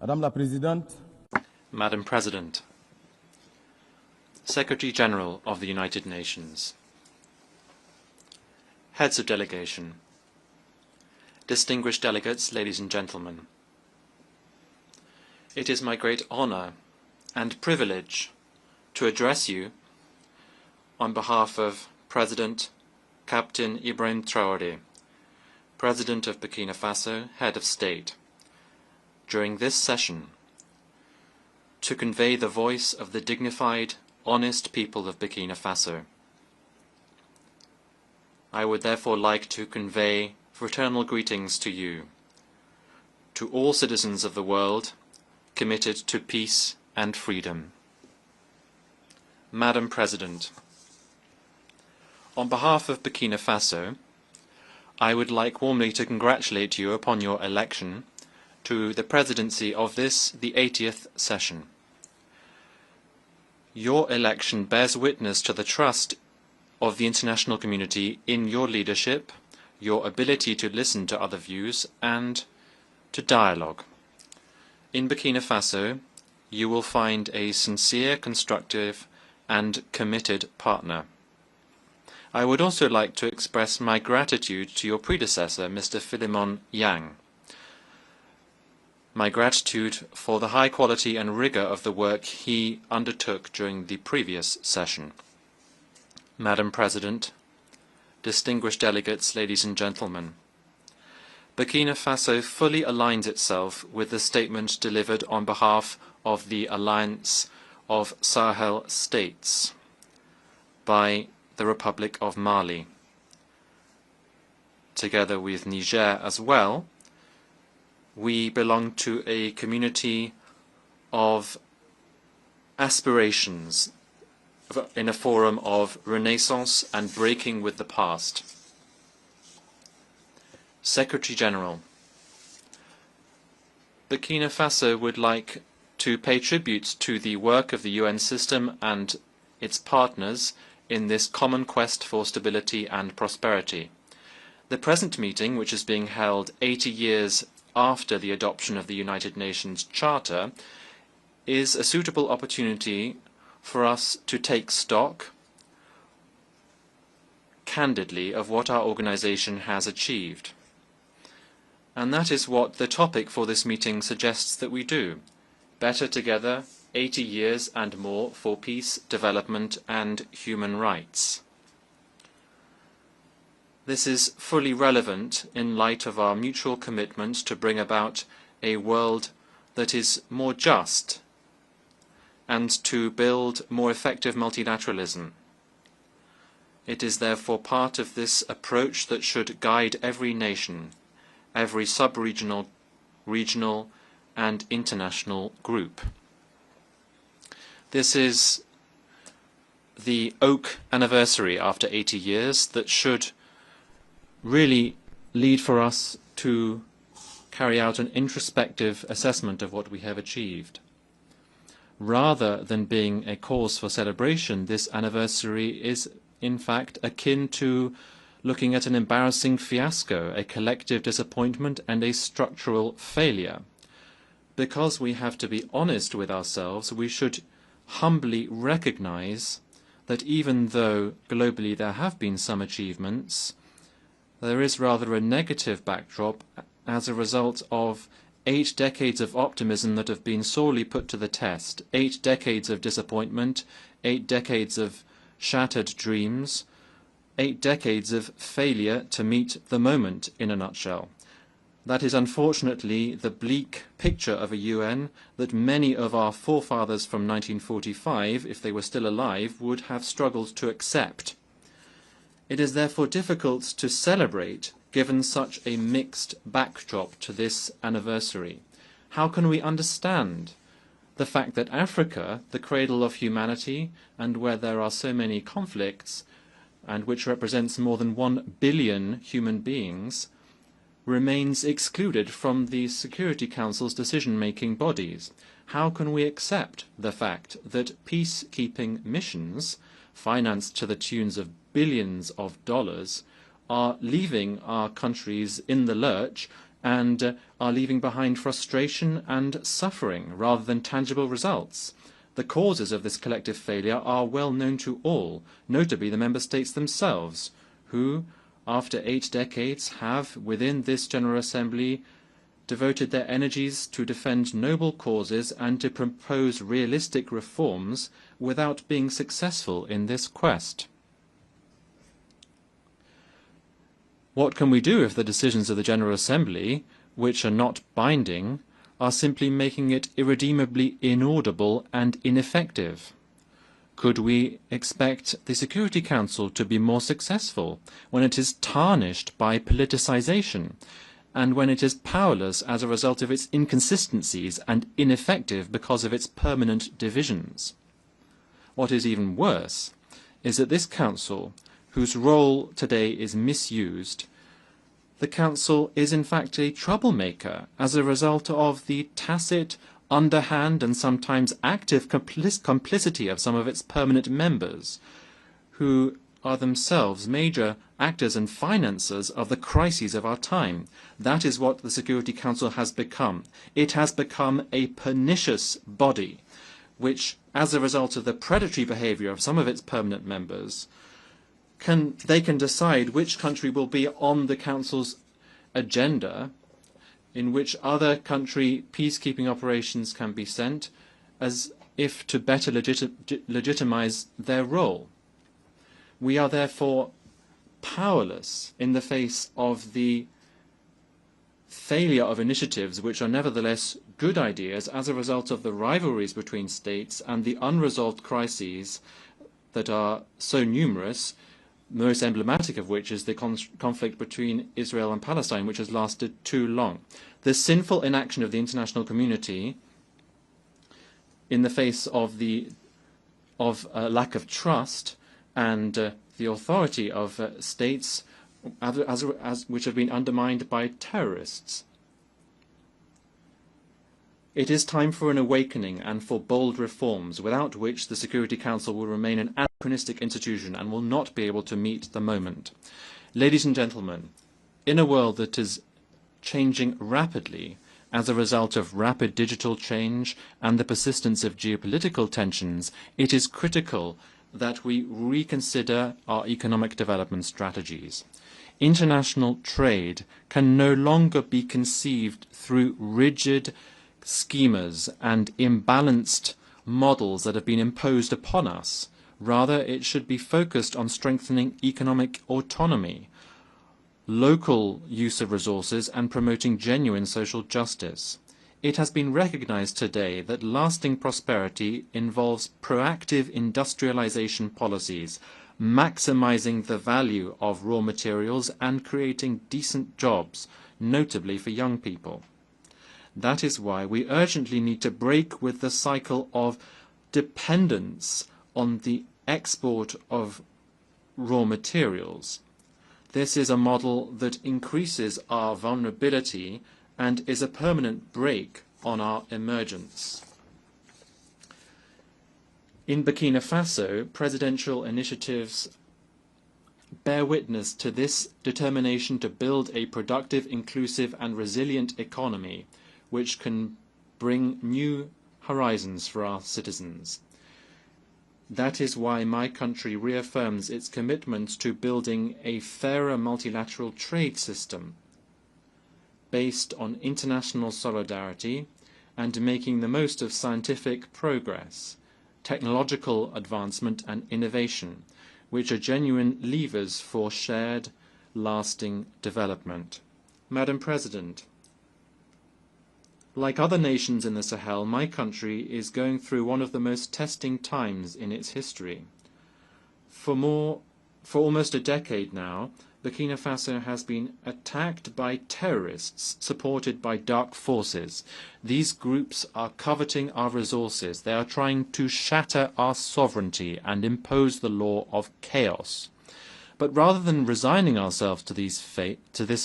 Madame la Présidente, Madam President, Secretary General of the United Nations, Heads of Delegation, distinguished delegates, ladies and gentlemen, it is my great honor and privilege to address you on behalf of President Captain Ibrahim Traoré, President of Burkina Faso, Head of State, during this session to convey the voice of the dignified, honest people of Burkina Faso. I would therefore like to convey fraternal greetings to you, to all citizens of the world committed to peace and freedom. Madam President, on behalf of Burkina Faso, I would like warmly to congratulate you upon your election to the presidency of this, the 80th session. Your election bears witness to the trust of the international community in your leadership, your ability to listen to other views, and to dialogue. In Burkina Faso, you will find a sincere, constructive, and committed partner. I would also like to express my gratitude to your predecessor, Mr. Philemon Yang. My gratitude for the high quality and rigor of the work he undertook during the previous session. Madam President, distinguished delegates, ladies and gentlemen, Burkina Faso fully aligns itself with the statement delivered on behalf of the Alliance of Sahel States by the Republic of Mali, together with Niger as well. We belong to a community of aspirations in a forum of renaissance and breaking with the past. Secretary General, Burkina Faso would like to pay tribute to the work of the UN system and its partners in this common quest for stability and prosperity. The present meeting, which is being held 80 years after the adoption of the United Nations Charter, is a suitable opportunity for us to take stock candidly of what our organization has achieved. And that is what the topic for this meeting suggests that we do. Better together, 80 years and more for peace, development, and human rights. This is fully relevant in light of our mutual commitment to bring about a world that is more just and to build more effective multilateralism. It is therefore part of this approach that should guide every nation, every sub-regional, regional, and international group. This is the oak anniversary after 80 years that should really lead for us to carry out an introspective assessment of what we have achieved. Rather than being a cause for celebration, this anniversary is in fact akin to looking at an embarrassing fiasco, a collective disappointment, and a structural failure. Because we have to be honest with ourselves, we should humbly recognize that even though globally there have been some achievements, there is rather a negative backdrop as a result of 8 decades of optimism that have been sorely put to the test, 8 decades of disappointment, 8 decades of shattered dreams, 8 decades of failure to meet the moment, in a nutshell. That is unfortunately the bleak picture of a UN that many of our forefathers from 1945, if they were still alive, would have struggled to accept. It is therefore difficult to celebrate given such a mixed backdrop to this anniversary. How can we understand the fact that Africa, the cradle of humanity, and where there are so many conflicts, and which represents more than 1 billion human beings, remains excluded from the Security Council's decision-making bodies? How can we accept the fact that peacekeeping missions, financed to the tunes of billions of dollars, are leaving our countries in the lurch and are leaving behind frustration and suffering rather than tangible results. The causes of this collective failure are well known to all, notably the Member States themselves, who, after 8 decades, have, within this General Assembly, devoted their energies to defend noble causes and to propose realistic reforms without being successful in this quest. What can we do if the decisions of the General Assembly, which are not binding, are simply making it irredeemably inaudible and ineffective? Could we expect the Security Council to be more successful when it is tarnished by politicization and when it is powerless as a result of its inconsistencies and ineffective because of its permanent divisions? What is even worse is that this Council, whose role today is misused, the Council is in fact a troublemaker as a result of the tacit, underhand and sometimes active complicity of some of its permanent members, who are themselves major actors and financiers of the crises of our time. That is what the Security Council has become. It has become a pernicious body, which, as a result of the predatory behaviour of some of its permanent members, they can decide which country will be on the Council's agenda, in which other country peacekeeping operations can be sent, as if to better legitimise their role. We are therefore powerless in the face of the failure of initiatives which are nevertheless good ideas as a result of the rivalries between states and the unresolved crises that are so numerous, the most emblematic of which is the conflict between Israel and Palestine, which has lasted too long. The sinful inaction of the international community in the face of lack of trust and the authority of states which have been undermined by terrorists. It is time for an awakening and for bold reforms, without which the Security Council will remain an anachronistic institution and will not be able to meet the moment. Ladies and gentlemen, in a world that is changing rapidly as a result of rapid digital change and the persistence of geopolitical tensions, it is critical that we reconsider our economic development strategies. International trade can no longer be conceived through rigid schemas and imbalanced models that have been imposed upon us. Rather, it should be focused on strengthening economic autonomy, local use of resources, and promoting genuine social justice. It has been recognized today that lasting prosperity involves proactive industrialization policies, maximizing the value of raw materials and creating decent jobs, notably for young people. That is why we urgently need to break with the cycle of dependence on the export of raw materials. This is a model that increases our vulnerability and is a permanent brake on our emergence. In Burkina Faso, presidential initiatives bear witness to this determination to build a productive, inclusive and resilient economy which can bring new horizons for our citizens. That is why my country reaffirms its commitment to building a fairer multilateral trade system based on international solidarity and making the most of scientific progress, technological advancement and innovation, which are genuine levers for shared, lasting development. Madam President, like other nations in the Sahel, my country is going through one of the most testing times in its history. For almost a decade now, Burkina Faso has been attacked by terrorists supported by dark forces. These groups are coveting our resources. They are trying to shatter our sovereignty and impose the law of chaos. But rather than resigning ourselves to this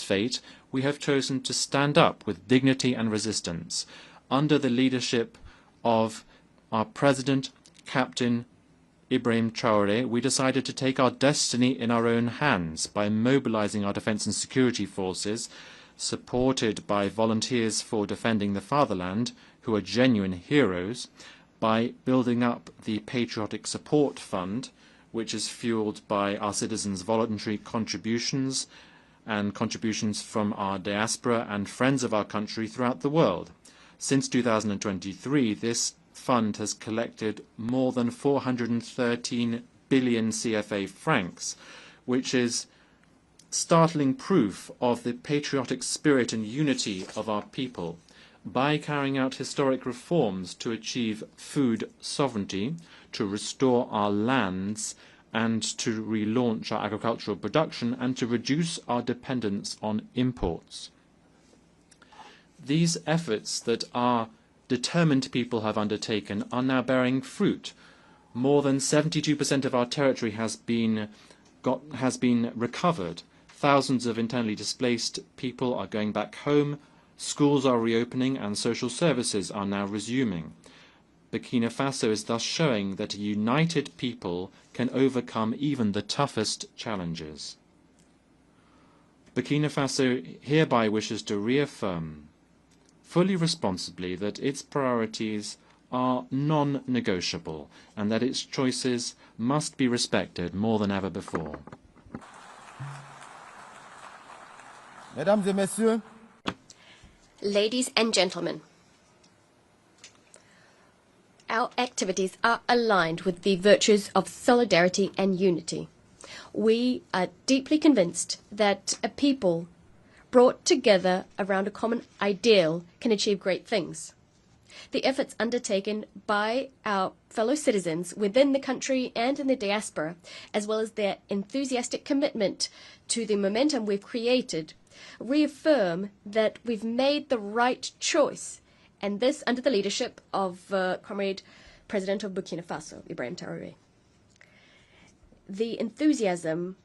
fate, we have chosen to stand up with dignity and resistance under the leadership of our President, Captain Ibrahim Traoré. We decided to take our destiny in our own hands by mobilizing our defense and security forces, supported by volunteers for defending the fatherland, who are genuine heroes, by building up the Patriotic Support Fund, which is fueled by our citizens' voluntary contributions and contributions from our diaspora and friends of our country throughout the world. Since 2023, this fund has collected more than 413 billion CFA francs, which is startling proof of the patriotic spirit and unity of our people. By carrying out historic reforms to achieve food sovereignty, to restore our lands, and to relaunch our agricultural production, and to reduce our dependence on imports. These efforts that our determined people have undertaken are now bearing fruit. More than 72% of our territory has been recovered. Thousands of internally displaced people are going back home. Schools are reopening and social services are now resuming. Burkina Faso is thus showing that a united people can overcome even the toughest challenges. Burkina Faso hereby wishes to reaffirm fully responsibly that its priorities are non-negotiable and that its choices must be respected more than ever before. Mesdames et messieurs, ladies and gentlemen, our activities are aligned with the virtues of solidarity and unity. We are deeply convinced that a people brought together around a common ideal can achieve great things. The efforts undertaken by our fellow citizens within the country and in the diaspora, as well as their enthusiastic commitment to the momentum we've created, reaffirm that we've made the right choice, and this under the leadership of Comrade President of Burkina Faso, Ibrahim Traoré. The enthusiasm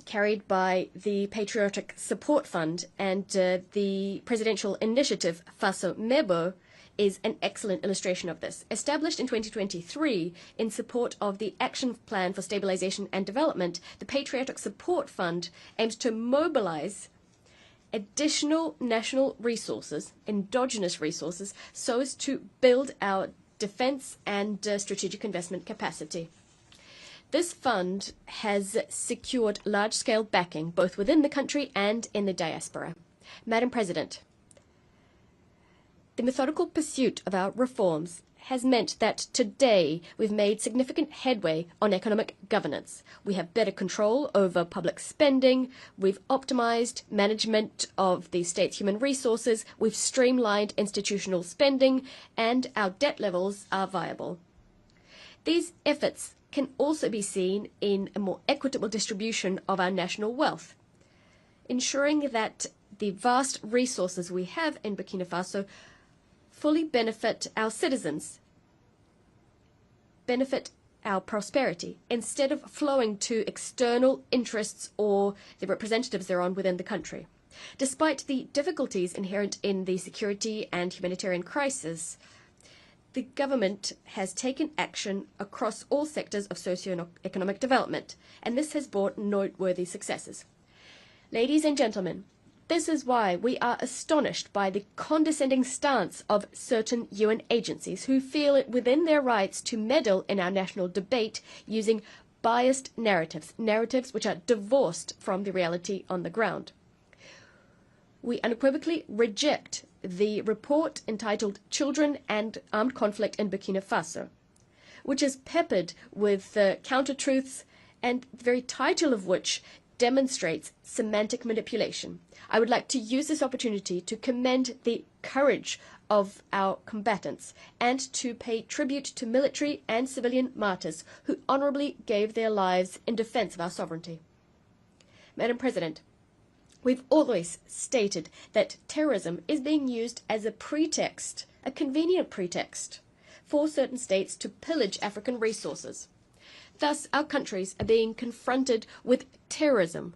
carried by the Patriotic Support Fund and the Presidential Initiative Faso Mebo is an excellent illustration of this. Established in 2023 in support of the Action Plan for Stabilization and Development, the Patriotic Support Fund aims to mobilize additional national resources, endogenous resources, so as to build our defense and strategic investment capacity. This fund has secured large-scale backing both within the country and in the diaspora. Madam President, the methodical pursuit of our reforms has meant that today we've made significant headway on economic governance. We have better control over public spending, we've optimized management of the state's human resources, we've streamlined institutional spending, and our debt levels are viable. These efforts can also be seen in a more equitable distribution of our national wealth, ensuring that the vast resources we have in Burkina Faso fully benefit our citizens, benefit our prosperity, instead of flowing to external interests or the representatives thereon within the country. Despite the difficulties inherent in the security and humanitarian crisis, the government has taken action across all sectors of socio-economic development, and this has brought noteworthy successes. Ladies and gentlemen, this is why we are astonished by the condescending stance of certain UN agencies who feel it within their rights to meddle in our national debate using biased narratives, narratives which are divorced from the reality on the ground. We unequivocally reject the report entitled Children and Armed Conflict in Burkina Faso, which is peppered with counter-truths and the very title of which demonstrates semantic manipulation. I would like to use this opportunity to commend the courage of our combatants and to pay tribute to military and civilian martyrs who honorably gave their lives in defense of our sovereignty. Madam President, we've always stated that terrorism is being used as a pretext, a convenient pretext, for certain states to pillage African resources. Thus, our countries are being confronted with terrorism.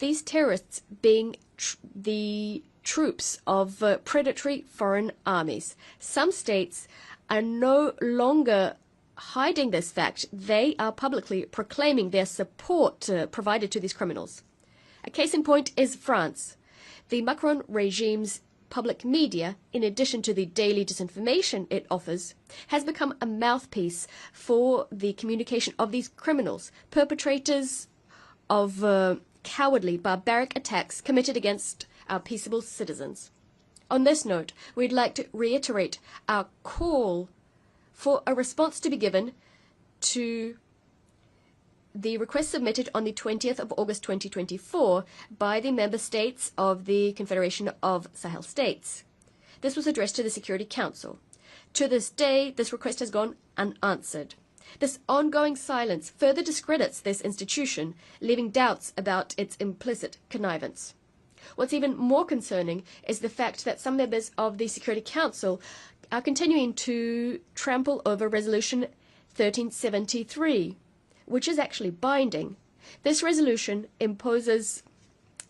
These terrorists being the troops of predatory foreign armies. Some states are no longer hiding this fact. They are publicly proclaiming their support provided to these criminals. A case in point is France. The Macron regime's public media, in addition to the daily disinformation it offers, has become a mouthpiece for the communication of these criminals, perpetrators of cowardly, barbaric attacks committed against our peaceable citizens. On this note, we'd like to reiterate our call for a response to be given to the request submitted on the 20th of August 2024 by the member states of the Confederation of Sahel States. This was addressed to the Security Council. To this day, this request has gone unanswered. This ongoing silence further discredits this institution, leaving doubts about its implicit connivance. What's even more concerning is the fact that some members of the Security Council are continuing to trample over Resolution 1373, which is actually binding. This resolution imposes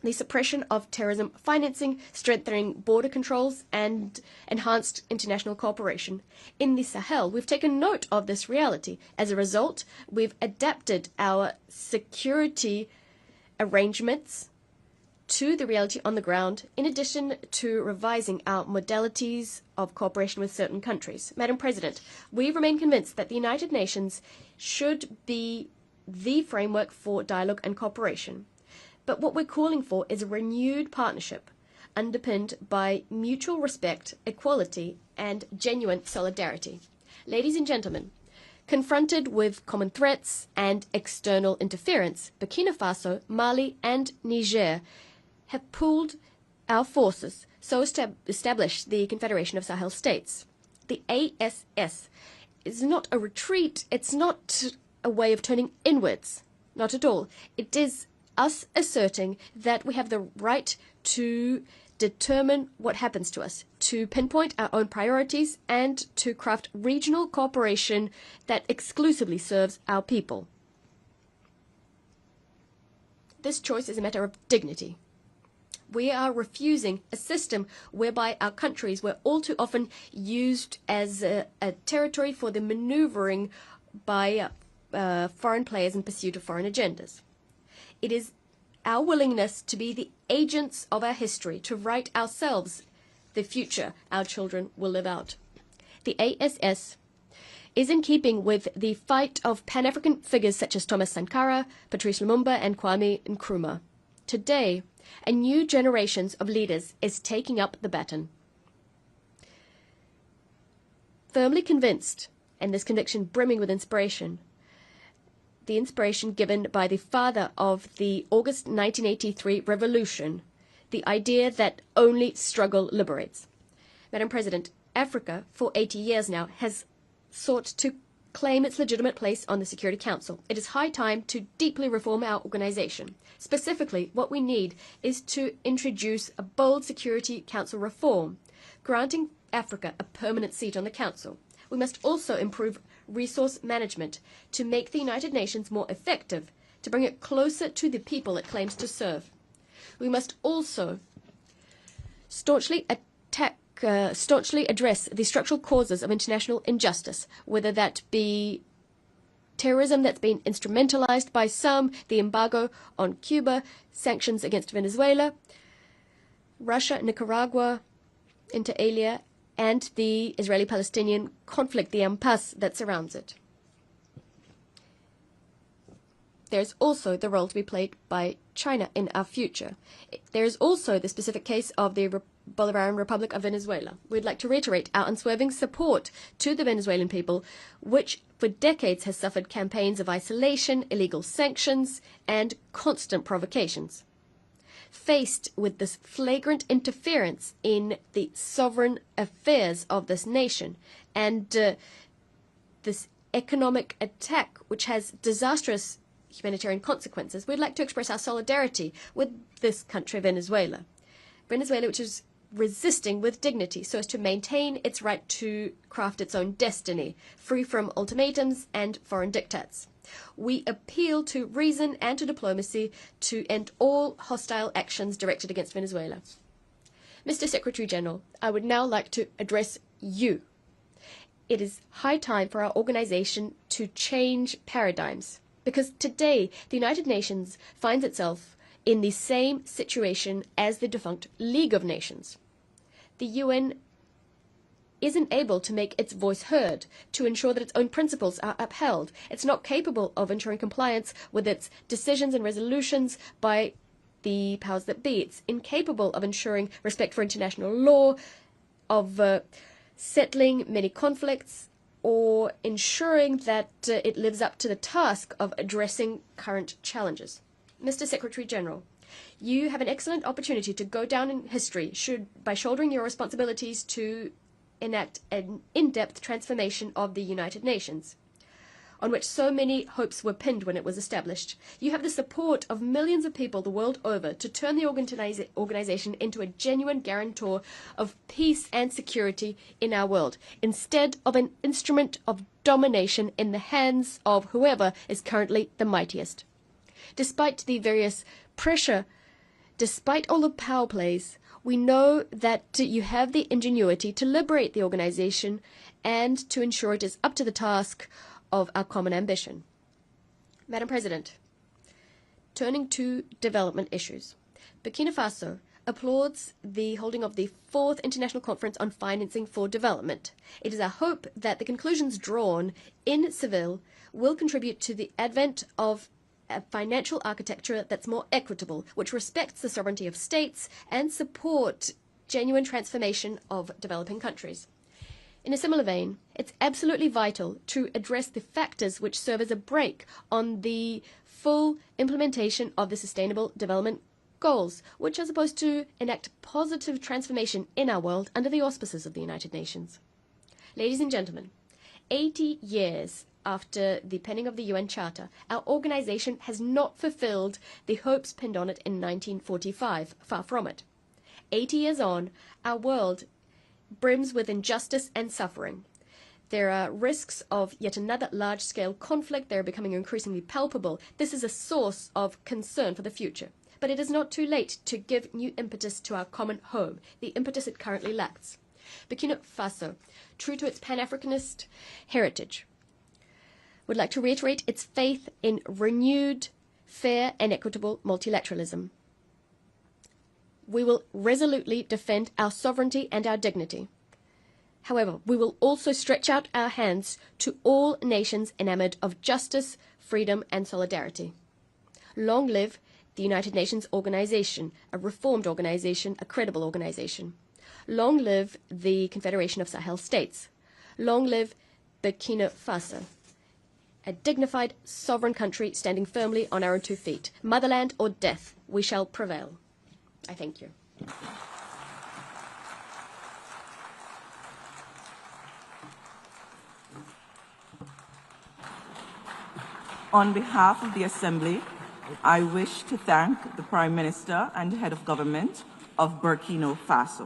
the suppression of terrorism financing, strengthening border controls, and enhanced international cooperation. In the Sahel, we've taken note of this reality. As a result, we've adapted our security arrangements to the reality on the ground, in addition to revising our modalities of cooperation with certain countries. Madam President, we remain convinced that the United Nations should be the framework for dialogue and cooperation. But what we're calling for is a renewed partnership underpinned by mutual respect, equality, and genuine solidarity. Ladies and gentlemen, confronted with common threats and external interference, Burkina Faso, Mali, and Niger have pooled our forces so as to establish the Confederation of Sahel States. The ASS is not a retreat, it's not a way of turning inwards, not at all. It is us asserting that we have the right to determine what happens to us, to pinpoint our own priorities, and to craft regional cooperation that exclusively serves our people. This choice is a matter of dignity. We are refusing a system whereby our countries were all too often used as a territory for the maneuvering by foreign players in pursuit of foreign agendas. It is our willingness to be the agents of our history, to write ourselves the future our children will live out. The ASS is in keeping with the fight of Pan-African figures such as Thomas Sankara, Patrice Lumumba, and Kwame Nkrumah. Today, a new generation of leaders is taking up the baton. Firmly convinced, and this conviction brimming with inspiration, the inspiration given by the father of the August 1983 revolution, the idea that only struggle liberates. Madam President, Africa, for 80 years now, has sought to claim its legitimate place on the Security Council. It is high time to deeply reform our organization. Specifically, what we need is to introduce a bold Security Council reform, granting Africa a permanent seat on the Council. We must also improve resource management to make the United Nations more effective, to bring it closer to the people it claims to serve. We must also staunchly address the structural causes of international injustice, whether that be terrorism that's been instrumentalized by some, the embargo on Cuba, sanctions against Venezuela, Russia, Nicaragua, inter alia, and the Israeli-Palestinian conflict, the impasse that surrounds it. There's also the role to be played by China in our future. There is also the specific case of the Bolivarian Republic of Venezuela. We'd like to reiterate our unswerving support to the Venezuelan people, which for decades has suffered campaigns of isolation, illegal sanctions, and constant provocations. Faced with this flagrant interference in the sovereign affairs of this nation and this economic attack, which has disastrous humanitarian consequences, we'd like to express our solidarity with this country, Venezuela. Venezuela, which is resisting with dignity so as to maintain its right to craft its own destiny, free from ultimatums and foreign diktats. We appeal to reason and to diplomacy to end all hostile actions directed against Venezuela. Mr. Secretary General, I would now like to address you. It is high time for our organization to change paradigms, because today the United Nations finds itself in the same situation as the defunct League of Nations. The UN isn't able to make its voice heard, to ensure that its own principles are upheld. It's not capable of ensuring compliance with its decisions and resolutions by the powers that be. It's incapable of ensuring respect for international law, of settling many conflicts, or ensuring that it lives up to the task of addressing current challenges. Mr. Secretary General, you have an excellent opportunity to go down in history by shouldering your responsibilities to enact an in-depth transformation of the United Nations, on which so many hopes were pinned when it was established. You have the support of millions of people the world over to turn the organization into a genuine guarantor of peace and security in our world, instead of an instrument of domination in the hands of whoever is currently the mightiest. Despite the various pressure, despite all the power plays, we know that you have the ingenuity to liberate the organization and to ensure it is up to the task of our common ambition. Madam President, turning to development issues, Burkina Faso applauds the holding of the 4th International Conference on Financing for Development. It is our hope that the conclusions drawn in Seville will contribute to the advent of a financial architecture that's more equitable, which respects the sovereignty of states and support genuine transformation of developing countries. In a similar vein, it's absolutely vital to address the factors which serve as a brake on the full implementation of the Sustainable Development Goals, which are supposed to enact positive transformation in our world under the auspices of the United Nations. Ladies and gentlemen, 80 years after the penning of the UN Charter, our organization has not fulfilled the hopes pinned on it in 1945. Far from it. 80 years on, our world brims with injustice and suffering. There are risks of yet another large-scale conflict. They are becoming increasingly palpable. This is a source of concern for the future. But it is not too late to give new impetus to our common home, the impetus it currently lacks. Burkina Faso, true to its Pan-Africanist heritage, would like to reiterate its faith in renewed, fair and equitable multilateralism. We will resolutely defend our sovereignty and our dignity. However, we will also stretch out our hands to all nations enamored of justice, freedom and solidarity. Long live the United Nations organization, a reformed organization, a credible organization. Long live the Confederation of Sahel States. Long live Burkina Faso, a dignified, sovereign country standing firmly on our own 2 feet. Motherland or death, we shall prevail. I thank you. On behalf of the Assembly, I wish to thank the Prime Minister and Head of Government of Burkina Faso.